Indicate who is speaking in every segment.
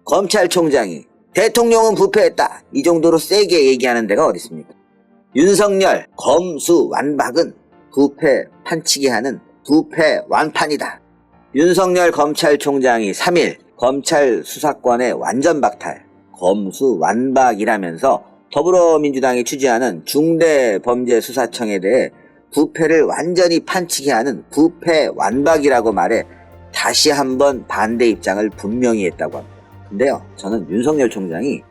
Speaker 1: 검찰총장이 대통령은 부패했다 이 정도로 세게 얘기하는 데가 어디 있습니까? 윤석열 검수완박은 부패 판치게 하는 부패 완판이다. 윤석열 검찰총장이 3일 검찰 수사권의 완전 박탈, 검수완박이라면서 더불어민주당이 추진하는 중대범죄수사청에 대해 부패를 완전히 판치게 하는 부패 완박이라고 말해 다시 한번 반대 입장을 분명히 했다고 합니다. 근데요, 저는 윤석열 총장이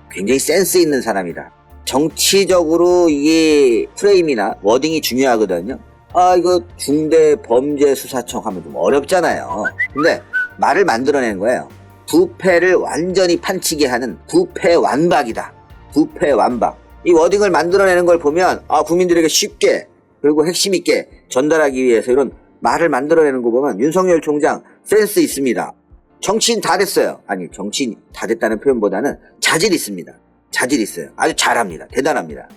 Speaker 1: 굉장히 센스 있는 사람이다. 정치적으로 이게 프레임이나 워딩이 중요하거든요. 이거 중대범죄수사청 하면 좀 어렵잖아요. 근데 말을 만들어낸 거예요. 부패를 완전히 판치게 하는 부패 완박이다. 부패 완박. 이 워딩을 만들어내는 걸 보면 국민들에게 쉽게 그리고 핵심 있게 전달하기 위해서 이런 말을 만들어내는 거 보면 윤석열 총장 센스 있습니다. 정치인 다 됐어요. 아니, 정치인 다 됐다는 표현보다는 자질 있습니다. 자질 있어요. 아주 잘합니다. 대단합니다.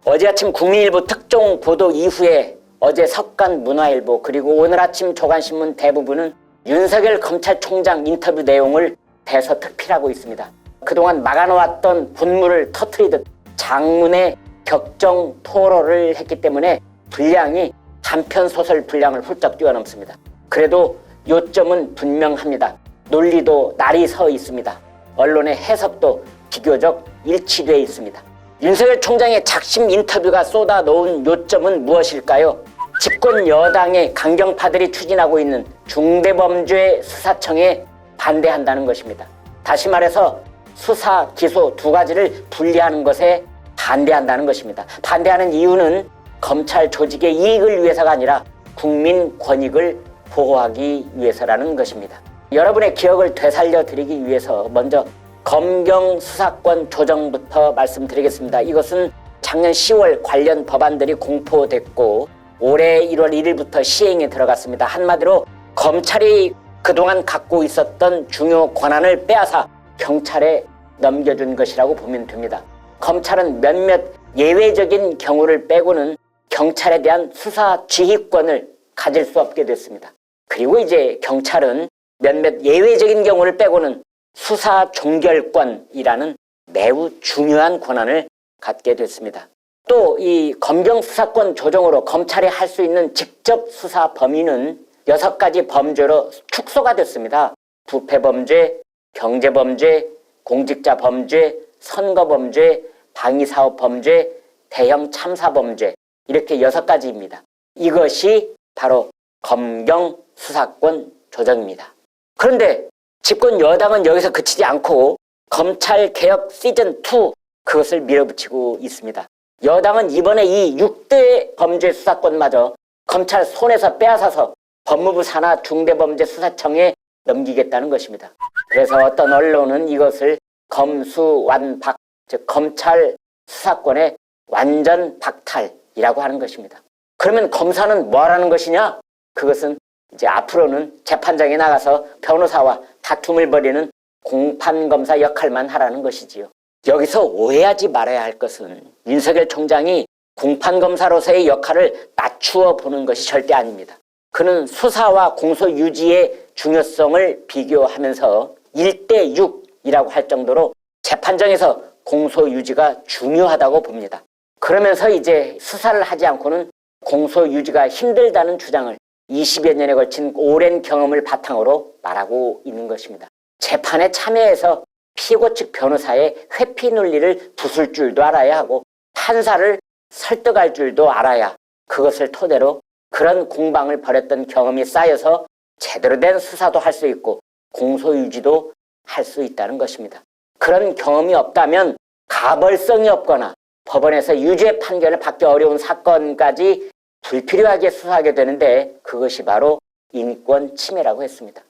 Speaker 2: 어제 아침 국민일보 특종 보도 이후에 어제 석간 문화일보 그리고 오늘 아침 조간신문 대부분은 윤석열 검찰총장 인터뷰 내용을 대서특필하고 있습니다. 그동안 막아놓았던 분물을 터트리듯 장문의 격정 토로를 했기 때문에 분량이 단편소설 분량을 훌쩍 뛰어넘습니다. 그래도 요점은 분명합니다. 논리도 날이 서 있습니다. 언론의 해석도 비교적 일치되어 있습니다. 윤석열 총장의 작심 인터뷰가 쏟아놓은 요점은 무엇일까요? 집권 여당의 강경파들이 추진하고 있는 중대범죄 수사청에 반대한다는 것입니다. 다시 말해서 수사, 기소 두 가지를 분리하는 것에 반대한다는 것입니다. 반대하는 이유는 검찰 조직의 이익을 위해서가 아니라 국민 권익을 보호하기 위해서라는 것입니다. 여러분의 기억을 되살려 드리기 위해서 먼저 검경 수사권 조정부터 말씀드리겠습니다. 이것은 작년 10월 관련 법안들이 공포됐고 올해 1월 1일부터 시행에 들어갔습니다. 한마디로 검찰이 그동안 갖고 있었던 중요 권한을 빼앗아 경찰에 넘겨준 것이라고 보면 됩니다. 검찰은 몇몇 예외적인 경우를 빼고는 경찰에 대한 수사 지휘권을 가질 수 없게 됐습니다. 그리고 이제 경찰은 몇몇 예외적인 경우를 빼고는 수사 종결권이라는 매우 중요한 권한을 갖게 됐습니다. 또 이 검경 수사권 조정으로 검찰이 할 수 있는 직접 수사 범위는 6가지 범죄로 축소가 됐습니다. 부패범죄, 경제범죄, 공직자범죄, 선거범죄, 방위사업범죄, 대형 참사범죄 이렇게 6가지입니다. 이것이 바로 검경 수사권 조정입니다. 그런데 집권 여당은 여기서 그치지 않고 검찰개혁 시즌2 그것을 밀어붙이고 있습니다. 여당은 이번에 이 6대 범죄 수사권마저 검찰 손에서 빼앗아서 법무부 산하 중대범죄수사청에 넘기겠다는 것입니다. 그래서 어떤 언론은 이것을 검수완박, 즉 검찰 수사권의 완전 박탈이라고 하는 것입니다. 그러면 검사는 뭘 하는 것이냐? 그것은 이제 앞으로는 재판장에 나가서 변호사와 다툼을 벌이는 공판검사 역할만 하라는 것이지요. 여기서 오해하지 말아야 할 것은 윤석열 총장이 공판검사로서의 역할을 낮추어 보는 것이 절대 아닙니다. 그는 수사와 공소 유지의 중요성을 비교하면서 1대6이라고 할 정도로 재판정에서 공소 유지가 중요하다고 봅니다. 그러면서 이제 수사를 하지 않고는 공소 유지가 힘들다는 주장을 20여 년에 걸친 오랜 경험을 바탕으로 말하고 있는 것입니다. 재판에 참여해서 피고 측 변호사의 회피 논리를 부술 줄도 알아야 하고 판사를 설득할 줄도 알아야 그것을 토대로 그런 공방을 벌였던 경험이 쌓여서 제대로 된 수사도 할 수 있고 공소유지도 할 수 있다는 것입니다. 그런 경험이 없다면 가벌성이 없거나 법원에서 유죄 판결을 받기 어려운 사건까지 불필요하게 수사하게 되는데 그것이 바로 인권 침해라고 했습니다.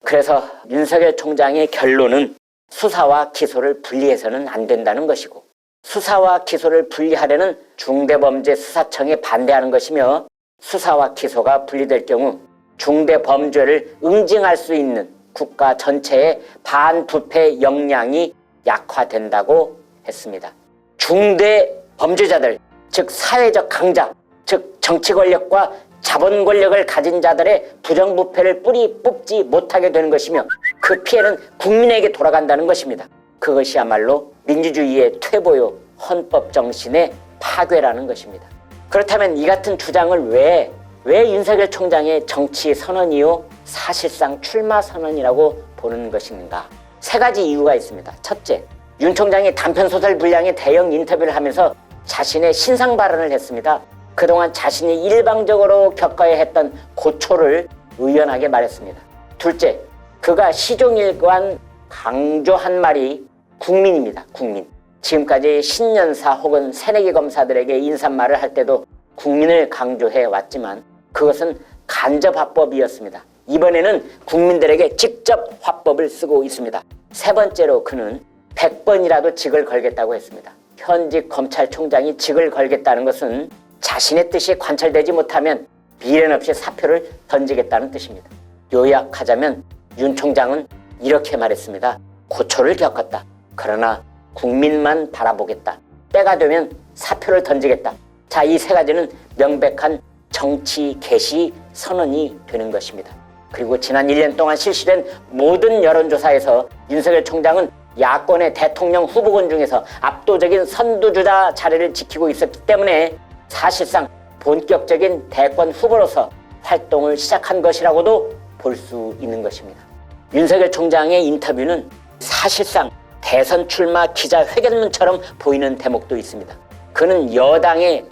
Speaker 2: 그래서 윤석열 총장의 결론은 수사와 기소를 분리해서는 안 된다는 것이고 수사와 기소를 분리하려는 중대범죄수사청에 반대하는 것이며 수사와 기소가 분리될 경우 중대범죄를 응징할 수 있는 국가 전체의 반부패 역량이 약화된다고 했습니다. 중대범죄자들, 즉 사회적 강자, 즉 정치 권력과 자본 권력을 가진 자들의 부정부패를 뿌리 뽑지 못하게 되는 것이며 그 그 피해는 국민에게 돌아간다는 것입니다. 그것이야말로 민주주의의 퇴보요 헌법 정신의 파괴라는 것입니다. 그렇다면 이 같은 주장을 왜 윤석열 총장의 정치 선언이요 사실상 출마 선언이라고 보는 것인가? 세 가지 이유가 있습니다. 첫째, 윤 총장이 단편소설 분량의 대형 인터뷰를 하면서 자신의 신상 발언을 했습니다. 그동안 자신이 일방적으로 겪어야 했던 고초를 의연하게 말했습니다. 둘째, 그가 시종일관 강조한 말이 국민입니다. 국민. 지금까지 신년사 혹은 새내기 검사들에게 인사말을 할 때도 국민을 강조해 왔지만 그것은 간접 화법이었습니다. 이번에는 국민들에게 직접 화법을 쓰고 있습니다. 세 번째로 그는 100번이라도 직을 걸겠다고 했습니다. 현직 검찰총장이 직을 걸겠다는 것은 자신의 뜻이 관철되지 못하면 미련 없이 사표를 던지겠다는 뜻입니다. 요약하자면 윤 총장은 이렇게 말했습니다. 고초를 겪었다. 그러나 국민만 바라보겠다. 때가 되면 사표를 던지겠다. 자, 이 세 가지는 명백한 정치 개시 선언이 되는 것입니다. 그리고 지난 1년 동안 실시된 모든 여론조사에서 윤석열 총장은 야권의 대통령 후보군 중에서 압도적인 선두주자 자리를 지키고 있었기 때문에 사실상 본격적인 대권 후보로서 활동을 시작한 것이라고도 볼 수 있는 것입니다. 윤석열 총장의 인터뷰는 사실상 대선 출마 기자회견문처럼 보이는 대목도 있습니다. 그는 여당의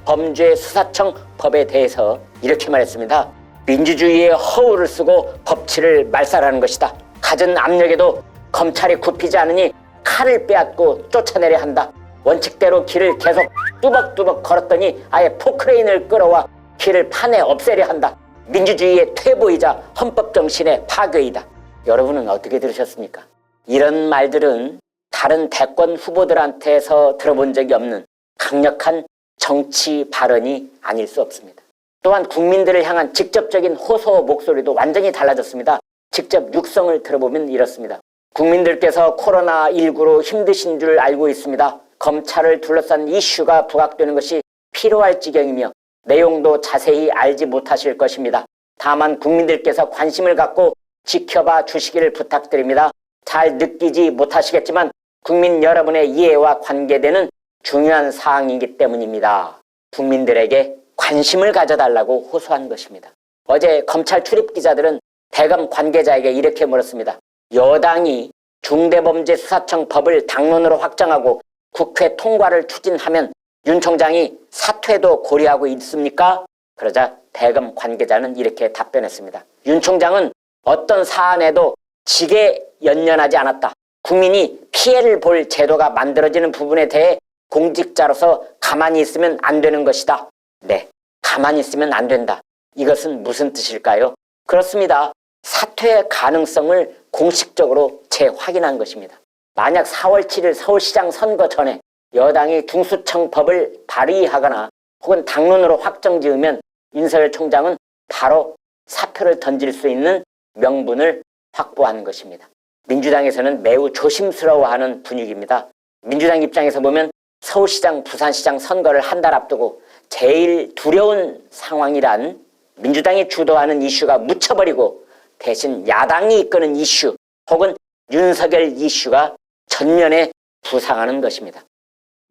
Speaker 2: 중대범죄수사청 법에 대해서 이렇게 말했습니다. 민주주의의 허울을 쓰고 법치를 말살하는 것이다. 갖은 압력에도 검찰이 굽히지 않으니 칼을 빼앗고 쫓아내려 한다. 원칙대로 길을 계속 뚜벅뚜벅 걸었더니 아예 포크레인을 끌어와 길을 판에 없애려 한다. 민주주의의 퇴보이자 헌법 정신의 파괴이다. 여러분은 어떻게 들으셨습니까? 이런 말들은 다른 대권 후보들한테서 들어본 적이 없는 강력한 정치 발언이 아닐 수 없습니다. 또한 국민들을 향한 직접적인 호소 목소리도 완전히 달라졌습니다. 직접 육성을 들어보면 이렇습니다. 국민들께서 코로나19로 힘드신 줄 알고 있습니다. 검찰을 둘러싼 이슈가 부각되는 것이 필요할 지경이며 내용도 자세히 알지 못하실 것입니다. 다만 국민들께서 관심을 갖고 지켜봐 주시기를 부탁드립니다. 잘 느끼지 못하시겠지만 국민 여러분의 이해와 관계되는 중요한 사항이기 때문입니다. 국민들에게 관심을 가져달라고 호소한 것입니다. 어제 검찰 출입기자들은 대검 관계자에게 이렇게 물었습니다. 여당이 중대범죄수사청 법을 당론으로 확정하고 국회 통과를 추진하면 윤 총장이 사퇴도 고려하고 있습니까? 그러자 대검 관계자는 이렇게 답변했습니다. 윤 총장은 어떤 사안에도 직에 연연하지 않았다. 국민이 피해를 볼 제도가 만들어지는 부분에 대해 공직자로서 가만히 있으면 안 되는 것이다. 네, 가만히 있으면 안 된다. 이것은 무슨 뜻일까요? 그렇습니다. 사퇴 가능성을 공식적으로 재확인한 것입니다. 만약 4월 7일 서울시장 선거 전에 여당이 중수청법을 발의하거나 혹은 당론으로 확정지으면 윤석열 총장은 바로 사표를 던질 수 있는 명분을 확보하는 것입니다. 민주당에서는 매우 조심스러워하는 분위기입니다. 민주당 입장에서 보면 서울시장, 부산시장 선거를 한 달 앞두고 제일 두려운 상황이란 민주당이 주도하는 이슈가 묻혀버리고 대신 야당이 이끄는 이슈 혹은 윤석열 이슈가 전면에 부상하는 것입니다.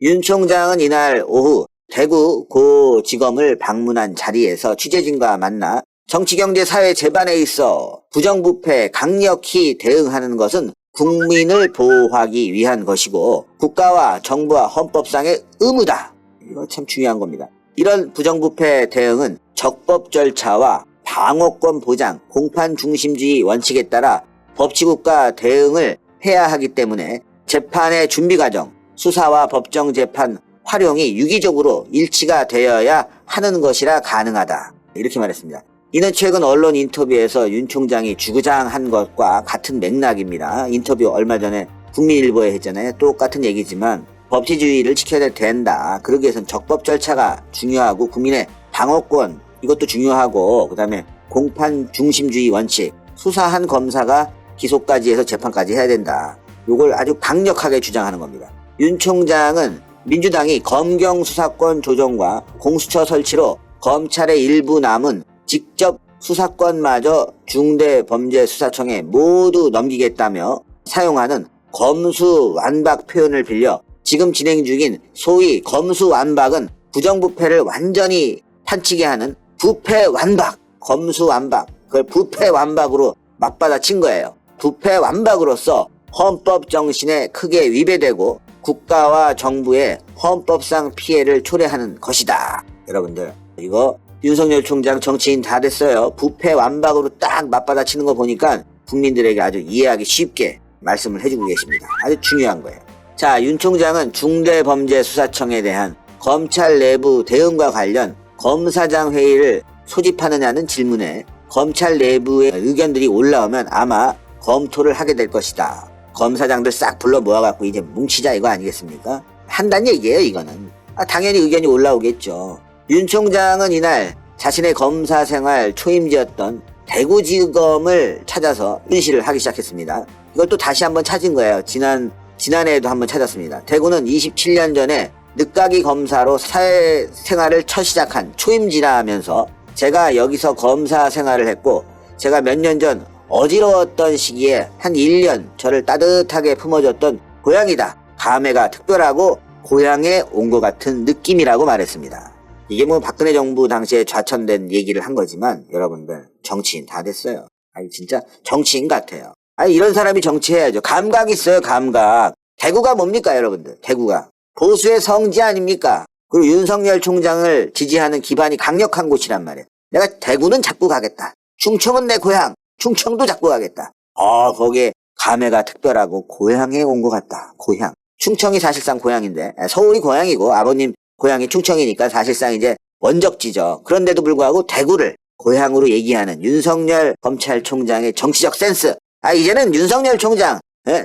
Speaker 1: 윤 총장은 이날 오후 대구 고지검을 방문한 자리에서 취재진과 만나 정치, 경제, 사회 재반에 있어 부정부패 강력히 대응하는 것은 국민을 보호하기 위한 것이고 국가와 정부와 헌법상의 의무다. 이거 참 중요한 겁니다. 이런 부정부패 대응은 적법 절차와 방어권 보장, 공판 중심주의 원칙에 따라 법치국가 대응을 해야 하기 때문에 재판의 준비 과정, 수사와 법정 재판 활용이 유기적으로 일치가 되어야 하는 것이라 가능하다. 이렇게 말했습니다. 이는 최근 언론 인터뷰에서 윤 총장이 주구장한 것과 같은 맥락입니다. 인터뷰 얼마 전에 국민일보에 했잖아요. 똑같은 얘기지만 법치주의를 지켜야 된다. 그러기 위해서는 적법 절차가 중요하고 국민의 방어권 이것도 중요하고 그다음에 공판 중심주의 원칙, 수사한 검사가 기소까지 해서 재판까지 해야 된다. 이걸 아주 강력하게 주장하는 겁니다. 윤 총장은 민주당이 검경 수사권 조정과 공수처 설치로 검찰의 일부 남은 직접 수사권마저 중대범죄수사청에 모두 넘기겠다며 사용하는 검수완박 표현을 빌려 지금 진행 중인 소위 검수완박은 부정부패를 완전히 판치게 하는 부패완박, 검수완박, 그걸 부패완박으로 맞받아친 거예요. 부패완박으로서 헌법 정신에 크게 위배되고 국가와 정부의 헌법상 피해를 초래하는 것이다. 여러분들, 이거 윤석열 총장 정치인 다 됐어요. 부패완박으로 딱 맞받아치는 거 보니까 국민들에게 아주 이해하기 쉽게 말씀을 해주고 계십니다. 아주 중요한 거예요. 자, 윤 총장은 중대범죄수사청에 대한 검찰 내부 대응과 관련 검사장 회의를 소집하느냐는 질문에 검찰 내부의 의견들이 올라오면 아마 검토를 하게 될 것이다. 검사장들 싹 불러 모아갖고 이제 뭉치자 이거 아니겠습니까? 한다는 얘기예요, 이거는. 당연히 의견이 올라오겠죠. 윤 총장은 이날 자신의 검사 생활 초임지였던 대구지검을 찾아서 인실을 하기 시작했습니다. 이걸 또 다시 한번 찾은 거예요. 지난해에도 한번 찾았습니다. 대구는 27년 전에 늦가기 검사로 사회생활을 첫 시작한 초임지라 하면서 제가 여기서 검사 생활을 했고 제가 몇 년 전 어지러웠던 시기에 한 1년 저를 따뜻하게 품어줬던 고향이다. 감회가 특별하고 고향에 온 것 같은 느낌이라고 말했습니다. 이게 뭐 박근혜 정부 당시에 좌천된 얘기를 한 거지만 여러분들 정치인 다 됐어요. 아니 진짜 정치인 같아요. 아니 이런 사람이 정치해야죠. 감각 있어요, 감각. 대구가 뭡니까 여러분들? 대구가 보수의 성지 아닙니까? 그리고 윤석열 총장을 지지하는 기반이 강력한 곳이란 말이에요. 내가 대구는 잡고 가겠다. 충청은 내 고향. 충청도 잡고 가겠다. 거기에 감회가 특별하고 고향에 온 것 같다. 고향. 충청이 사실상 고향인데 서울이 고향이고 아버님 고향이 충청이니까 사실상 이제 원적지죠. 그런데도 불구하고 대구를 고향으로 얘기하는 윤석열 검찰총장의 정치적 센스. 이제는 윤석열 총장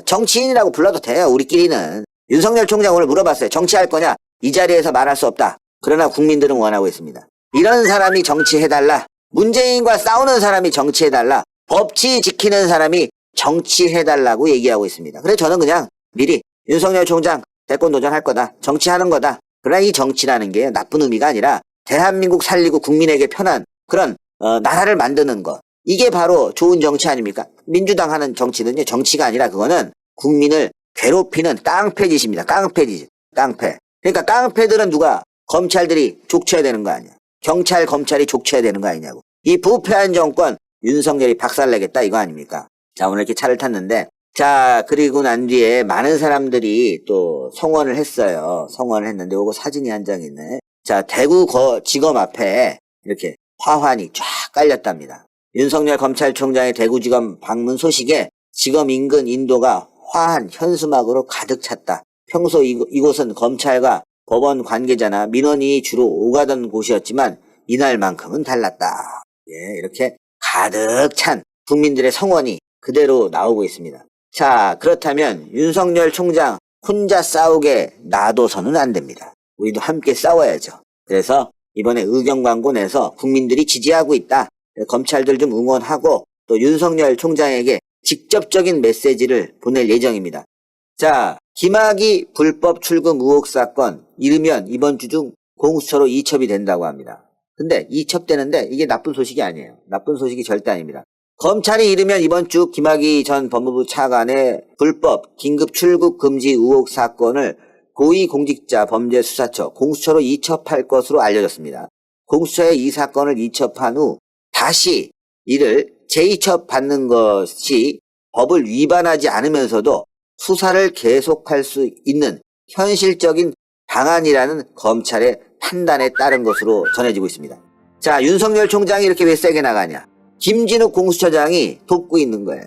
Speaker 1: 정치인이라고 불러도 돼요. 우리끼리는. 윤석열 총장 오늘 물어봤어요. 정치할 거냐? 이 자리에서 말할 수 없다. 그러나 국민들은 원하고 있습니다. 이런 사람이 정치해달라. 문재인과 싸우는 사람이 정치해달라. 법치 지키는 사람이 정치해달라고 얘기하고 있습니다. 그래서 저는 그냥 미리 윤석열 총장 대권 도전할 거다. 정치하는 거다. 그러나 이 정치라는 게 나쁜 의미가 아니라 대한민국 살리고 국민에게 편한 그런 나라를 만드는 것. 이게 바로 좋은 정치 아닙니까? 민주당 하는 정치는요. 정치가 아니라 그거는 국민을 괴롭히는 깡패짓입니다. 깡패짓. 깡패. 그러니까 깡패들은 누가? 검찰들이 족쳐야 되는 거 아니야. 경찰, 검찰이 족쳐야 되는 거 아니냐고. 이 부패한 정권 윤석열이 박살내겠다 이거 아닙니까? 자, 오늘 이렇게 차를 탔는데 자, 그리고 난 뒤에 많은 사람들이 또 성원을 했어요. 성원을 했는데 요거 사진이 한 장 있네. 자, 대구 지검 앞에 이렇게 화환이 쫙 깔렸답니다. 윤석열 검찰총장의 대구지검 방문 소식에 지검 인근 인도가 화한 현수막으로 가득 찼다. 평소 이곳은 검찰과 법원 관계자나 민원이 주로 오가던 곳이었지만 이날만큼은 달랐다. 예, 이렇게 가득 찬 국민들의 성원이 그대로 나오고 있습니다. 자, 그렇다면 윤석열 총장 혼자 싸우게 놔둬서는 안 됩니다. 우리도 함께 싸워야죠. 그래서 이번에 의견 광고 내서 국민들이 지지하고 있다. 검찰들 좀 응원하고 또 윤석열 총장에게 직접적인 메시지를 보낼 예정입니다. 자, 김학의 불법 출금 의혹 사건 이르면 이번 주 중 공수처로 이첩이 된다고 합니다. 근데 이첩되는데 이게 나쁜 소식이 아니에요. 나쁜 소식이 절대 아닙니다. 검찰이 이르면 이번 주 김학의 전 법무부 차관의 불법 긴급 출국 금지 의혹 사건을 고위공직자 범죄수사처 공수처로 이첩할 것으로 알려졌습니다. 공수처에 이 사건을 이첩한 후 다시 이를 재이첩 받는 것이 법을 위반하지 않으면서도 수사를 계속할 수 있는 현실적인 방안이라는 검찰의 판단에 따른 것으로 전해지고 있습니다. 자, 윤석열 총장이 이렇게 왜 세게 나가냐? 김진욱 공수처장이 돕고 있는 거예요.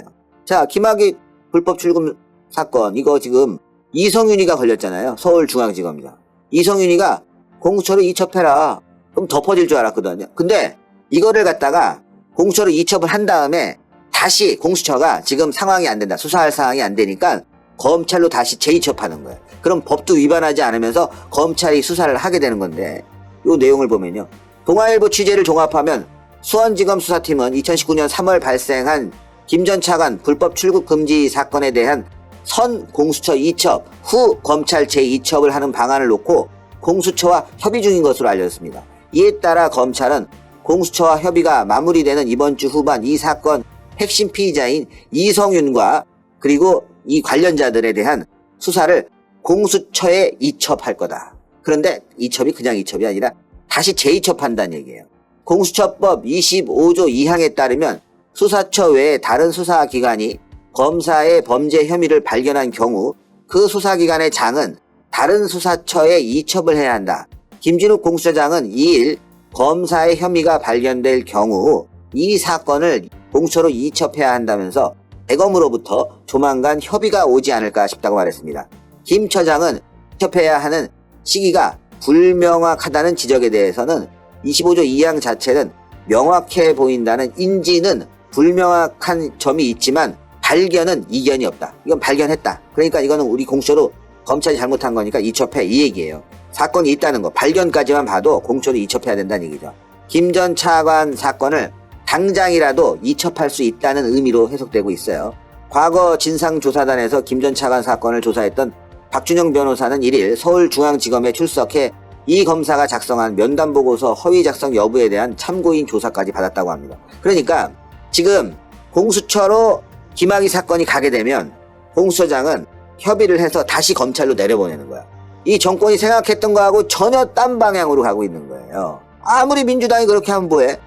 Speaker 1: 자, 김학의 불법 출금 사건 이거 지금 이성윤이가 걸렸잖아요. 서울중앙지검이다. 이성윤이가 공수처로 이첩해라. 그럼 덮어질 줄 알았거든요. 근데 이거를 갖다가 공수처로 이첩을 한 다음에 다시 공수처가 지금 상황이 안 된다. 수사할 상황이 안 되니까 검찰로 다시 재이첩하는 거예요. 그럼 법도 위반하지 않으면서 검찰이 수사를 하게 되는 건데 이 내용을 보면요. 동아일보 취재를 종합하면 수원지검 수사팀은 2019년 3월 발생한 김 전 차관 불법 출국 금지 사건에 대한 선 공수처 이첩 후 검찰 재이첩을 하는 방안을 놓고 공수처와 협의 중인 것으로 알려졌습니다. 이에 따라 검찰은 공수처와 협의가 마무리되는 이번 주 후반 이 사건 핵심 피의자인 이성윤과 그리고 이 관련자들에 대한 수사를 공수처에 이첩할 거다. 그런데 이첩이 그냥 이첩이 아니라 다시 재이첩한다는 얘기예요. 공수처법 25조 2항에 따르면 수사처 외에 다른 수사기관이 검사의 범죄 혐의를 발견한 경우 그 수사기관의 장은 다른 수사처에 이첩을 해야 한다. 김진욱 공수처장은 2일 검사의 혐의가 발견될 경우 이 사건을 공수처로 이첩해야 한다면서 대검으로부터 조만간 협의가 오지 않을까 싶다고 말했습니다. 김 처장은 이첩해야 하는 시기가 불명확하다는 지적에 대해서는 25조 2항 자체는 명확해 보인다는 인지는 불명확한 점이 있지만 발견은 이견이 없다. 이건 발견했다. 그러니까 이거는 우리 공수처로 검찰이 잘못한 거니까 이첩해 이 얘기예요. 사건이 있다는 거 발견까지만 봐도 공수처로 이첩해야 된다는 얘기죠. 김 전 차관 사건을 당장이라도 이첩할 수 있다는 의미로 해석되고 있어요. 과거 진상조사단에서 김 전 차관 사건을 조사했던 박준영 변호사는 1일 서울중앙지검에 출석해 이 검사가 작성한 면담보고서 허위 작성 여부에 대한 참고인 조사까지 받았다고 합니다. 그러니까 지금 공수처로 김학의 사건이 가게 되면 공수처장은 협의를 해서 다시 검찰로 내려보내는 거야. 이 정권이 생각했던 거하고 전혀 딴 방향으로 가고 있는 거예요. 아무리 민주당이 그렇게 하면 뭐해?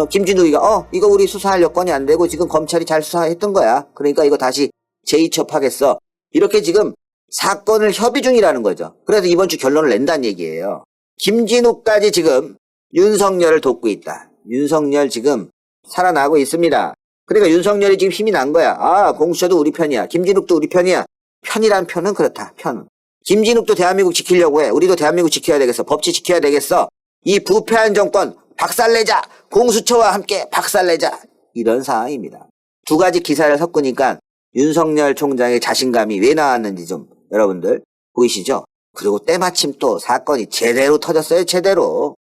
Speaker 1: 김진욱이가 이거 우리 수사할 여건이 안 되고 지금 검찰이 잘 수사했던 거야. 그러니까 이거 다시 재이첩하겠어. 이렇게 지금 사건을 협의 중이라는 거죠. 그래서 이번 주 결론을 낸다는 얘기예요. 김진욱까지 지금 윤석열을 돕고 있다. 윤석열 지금 살아나고 있습니다. 그러니까 윤석열이 지금 힘이 난 거야. 공수처도 우리 편이야. 김진욱도 우리 편이야. 편이란 편은 그렇다. 편. 김진욱도 대한민국 지키려고 해. 우리도 대한민국 지켜야 되겠어. 법치 지켜야 되겠어. 이 부패한 정권 박살내자. 공수처와 함께 박살내자. 이런 상황입니다. 두 가지 기사를 섞으니까 윤석열 총장의 자신감이 왜 나왔는지 좀 여러분들 보이시죠? 그리고 때마침 또 사건이 제대로 터졌어요. 제대로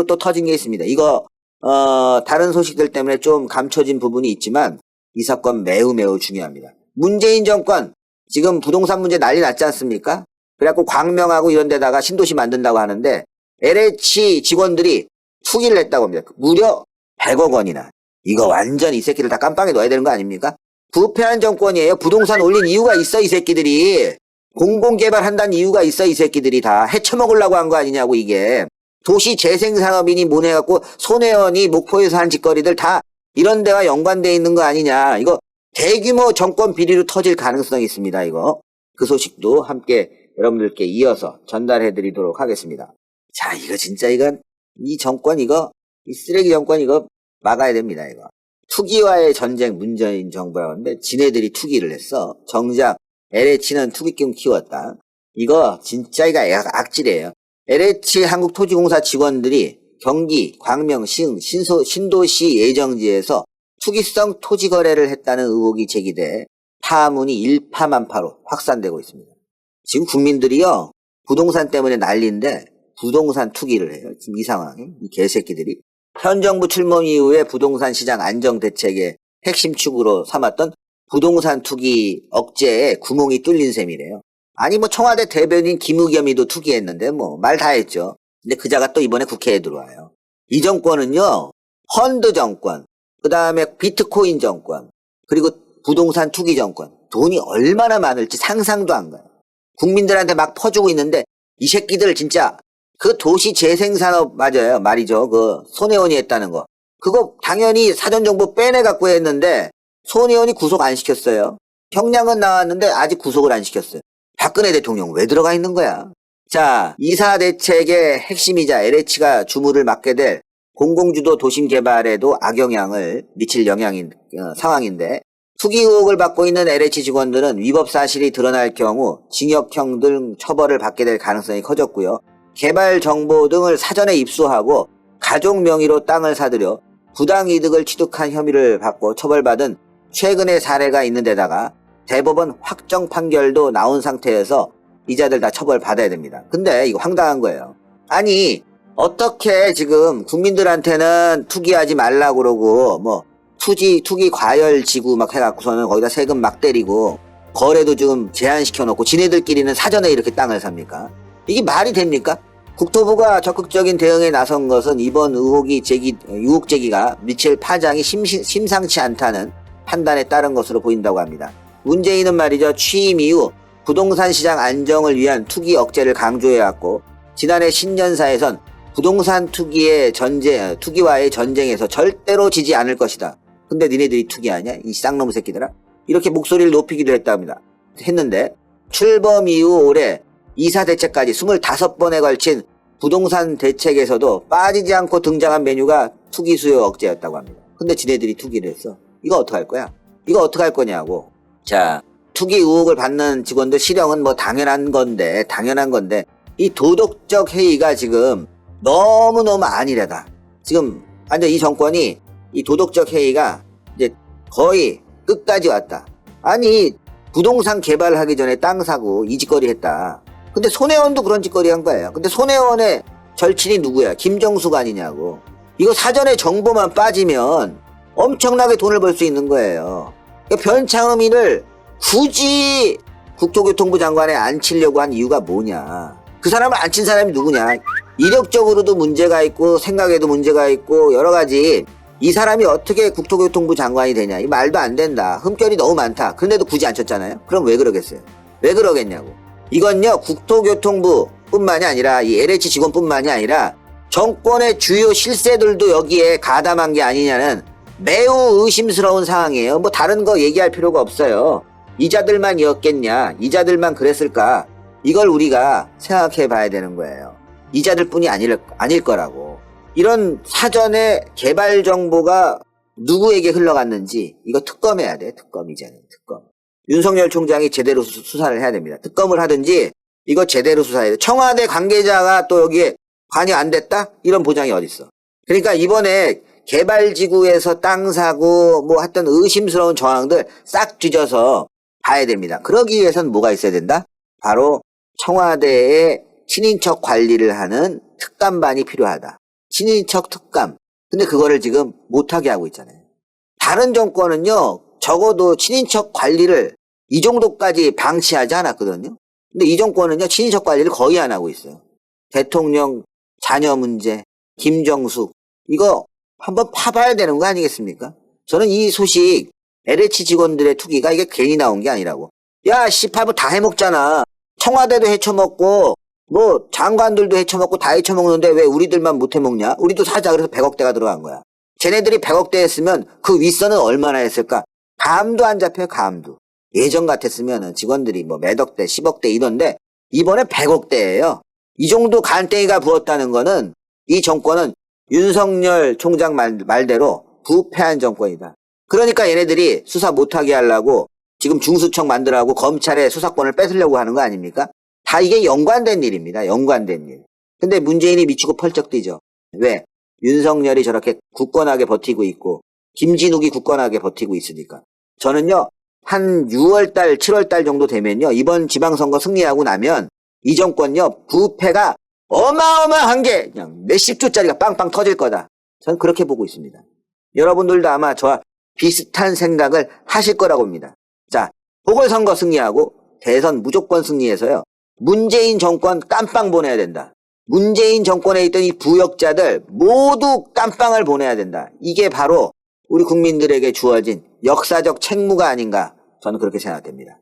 Speaker 1: 또 터진 게 있습니다. 이거 다른 소식들 때문에 좀 감춰진 부분이 있지만 이 사건 매우 중요합니다. 문재인 정권 지금 부동산 문제 난리 났지 않습니까? 그래갖고 광명하고 이런 데다가 신도시 만든다고 하는데 LH 직원들이 투기를 했다고 합니다. 무려 100억 원이나. 이거 완전 이 새끼들 다 깜빵에 넣어야 되는 거 아닙니까? 부패한 정권이에요. 부동산 올린 이유가 있어 이 새끼들이. 공공개발한다는 이유가 있어 이 새끼들이 다. 헤쳐먹으려고 한 거 아니냐고 이게. 도시재생산업인이 뭐해갖고 손혜원이 목포에서 한 짓거리들 다 이런 데와 연관돼 있는 거 아니냐. 이거 대규모 정권 비리로 터질 가능성이 있습니다. 이거. 그 소식도 함께 여러분들께 이어서 전달해드리도록 하겠습니다. 자, 이거 진짜 이 정권 이 쓰레기 정권 이거 막아야 됩니다. 이거. 투기와의 전쟁 문재인 정부였는데 지네들이 투기를 했어. 정작 LH는 투기꾼 키웠다. 이거 진짜 이거 악질이에요. LH 한국토지공사 직원들이 경기, 광명, 신도시 예정지에서 투기성 토지 거래를 했다는 의혹이 제기돼 파문이 일파만파로 확산되고 있습니다. 지금 국민들이요 부동산 때문에 난리인데 부동산 투기를 해요. 지금 이 상황에 이 개새끼들이 현 정부 출범 이후에 부동산 시장 안정 대책의 핵심 축으로 삼았던 부동산 투기 억제에 구멍이 뚫린 셈이래요. 아니 청와대 대변인 김의겸이도 투기했는데 말 다 했죠. 근데 그자가 또 이번에 국회에 들어와요. 이 정권은요 펀드 정권, 그 다음에 비트코인 정권, 그리고 부동산 투기 정권. 돈이 얼마나 많을지 상상도 안 가요. 국민들한테 막 퍼주고 있는데 이 새끼들 진짜 그 도시 재생산업 맞아요. 말이죠. 그 손혜원이 했다는 거. 그거 당연히 사전정보 빼내갖고 했는데 손혜원이 구속 안 시켰어요. 형량은 나왔는데 아직 구속을 안 시켰어요. 박근혜 대통령 왜 들어가 있는 거야? 자, 이사 대책의 핵심이자 LH가 주무를 맡게 될 공공주도 도심 개발에도 악영향을 미칠 상황인데 투기 의혹을 받고 있는 LH 직원들은 위법 사실이 드러날 경우 징역형 등 처벌을 받게 될 가능성이 커졌고요. 개발 정보 등을 사전에 입수하고 가족 명의로 땅을 사들여 부당이득을 취득한 혐의를 받고 처벌받은 최근의 사례가 있는 데다가 대법원 확정 판결도 나온 상태에서 이자들 다 처벌받아야 됩니다. 근데 이거 황당한 거예요. 아니 어떻게 지금 국민들한테는 투기하지 말라고 그러고 투기 과열 지구 막 해갖고서는 거기다 세금 막 때리고 거래도 지금 제한시켜 놓고 지네들끼리는 사전에 이렇게 땅을 삽니까? 이게 말이 됩니까? 국토부가 적극적인 대응에 나선 것은 이번 의혹 제기가 미칠 파장이 심상치 않다는 판단에 따른 것으로 보인다고 합니다. 문재인은 말이죠. 취임 이후 부동산 시장 안정을 위한 투기 억제를 강조해왔고 지난해 신년사에선 부동산 투기와의 전쟁에서 절대로 지지 않을 것이다. 근데 니네들이 투기하냐? 이 쌍놈 새끼들아. 이렇게 목소리를 높이기도 했는데 출범 이후 올해 이사 대책까지 25번에 걸친 부동산 대책에서도 빠지지 않고 등장한 메뉴가 투기 수요 억제였다고 합니다. 근데 지네들이 투기를 했어. 이거 어떡할 거야? 이거 어떡할 거냐고. 자, 투기 의혹을 받는 직원들 실형은 뭐 당연한 건데 이 도덕적 해이가 지금 너무너무 안일하다. 지금 완전 이 정권이 이 도덕적 해이가 이제 거의 끝까지 왔다. 아니 부동산 개발하기 전에 땅 사고 이 짓거리 했다. 근데 손혜원도 그런 짓거리 한 거예요. 근데 손혜원의 절친이 누구야? 김정수가 아니냐고. 이거 사전에 정보만 빠지면 엄청나게 돈을 벌 수 있는 거예요. 그러니까 변창흠이를 굳이 국토교통부 장관에 앉히려고 한 이유가 뭐냐. 그 사람을 앉힌 사람이 누구냐. 이력적으로도 문제가 있고 생각에도 문제가 있고 여러 가지. 이 사람이 어떻게 국토교통부 장관이 되냐. 이 말도 안 된다. 흠결이 너무 많다. 그런데도 굳이 앉혔잖아요. 그럼 왜 그러겠어요? 왜 그러겠냐고. 이건요 국토교통부 뿐만이 아니라 이 LH 직원뿐만이 아니라 정권의 주요 실세들도 여기에 가담한 게 아니냐는 매우 의심스러운 상황이에요. 뭐 다른 거 얘기할 필요가 없어요. 이자들만이었겠냐, 이자들만 그랬을까, 이걸 우리가 생각해 봐야 되는 거예요. 이자들뿐이 아닐 거라고. 이런 사전에 개발 정보가 누구에게 흘러갔는지 이거 특검해야 돼. 특검. 이제는 특검. 윤석열 총장이 제대로 수사를 해야 됩니다. 특검을 하든지 이거 제대로 수사해야 돼. 청와대 관계자가 또 여기에 관여 안 됐다? 이런 보장이 어딨어. 그러니까 이번에 개발지구에서 땅 사고 뭐 하여튼 의심스러운 정황들 싹 뒤져서 봐야 됩니다. 그러기 위해서는 뭐가 있어야 된다? 바로 청와대의 친인척 관리를 하는 특감반이 필요하다. 친인척 특감. 근데 그거를 지금 못하게 하고 있잖아요. 다른 정권은요 적어도 친인척 관리를 이 정도까지 방치하지 않았거든요. 근데 이 정권은요 친인척 관리를 거의 안 하고 있어요. 대통령 자녀 문제, 김정숙 이거 한번 파봐야 되는 거 아니겠습니까? 저는 이 소식 LH 직원들의 투기가 이게 괜히 나온 게 아니라고. 야 파면 다 해먹잖아. 청와대도 해쳐먹고 뭐 장관들도 해쳐먹고 다 해쳐먹는데 왜 우리들만 못 해먹냐? 우리도 사자. 그래서 100억대가 들어간 거야. 쟤네들이 100억대 했으면 그 윗선은 얼마나 했을까? 감도 안 잡혀요. 감도. 예전 같았으면 직원들이 뭐 몇 억대 10억대 이런데 이번에 100억대예요. 이 정도 간땡이가 부었다는 거는 이 정권은 윤석열 총장 말대로 부패한 정권이다. 그러니까 얘네들이 수사 못하게 하려고 지금 중수청 만들라고 검찰의 수사권을 뺏으려고 하는 거 아닙니까? 다 이게 연관된 일입니다. 연관된 일. 근데 문재인이 미치고 펄쩍 뛰죠. 왜? 윤석열이 저렇게 굳건하게 버티고 있고 김진욱이 굳건하게 버티고 있으니까. 저는요 한 6월달 7월달 정도 되면요 이번 지방선거 승리하고 나면 이 정권요 부패가 어마어마한 게 그냥 몇십 조짜리가 빵빵 터질 거다. 저는 그렇게 보고 있습니다. 여러분들도 아마 저와 비슷한 생각을 하실 거라고 봅니다. 자, 보궐선거 승리하고 대선 무조건 승리해서요 문재인 정권 깜빵 보내야 된다. 문재인 정권에 있던 이 부역자들 모두 깜빵을 보내야 된다. 이게 바로 우리 국민들에게 주어진 역사적 책무가 아닌가 저는 그렇게 생각됩니다.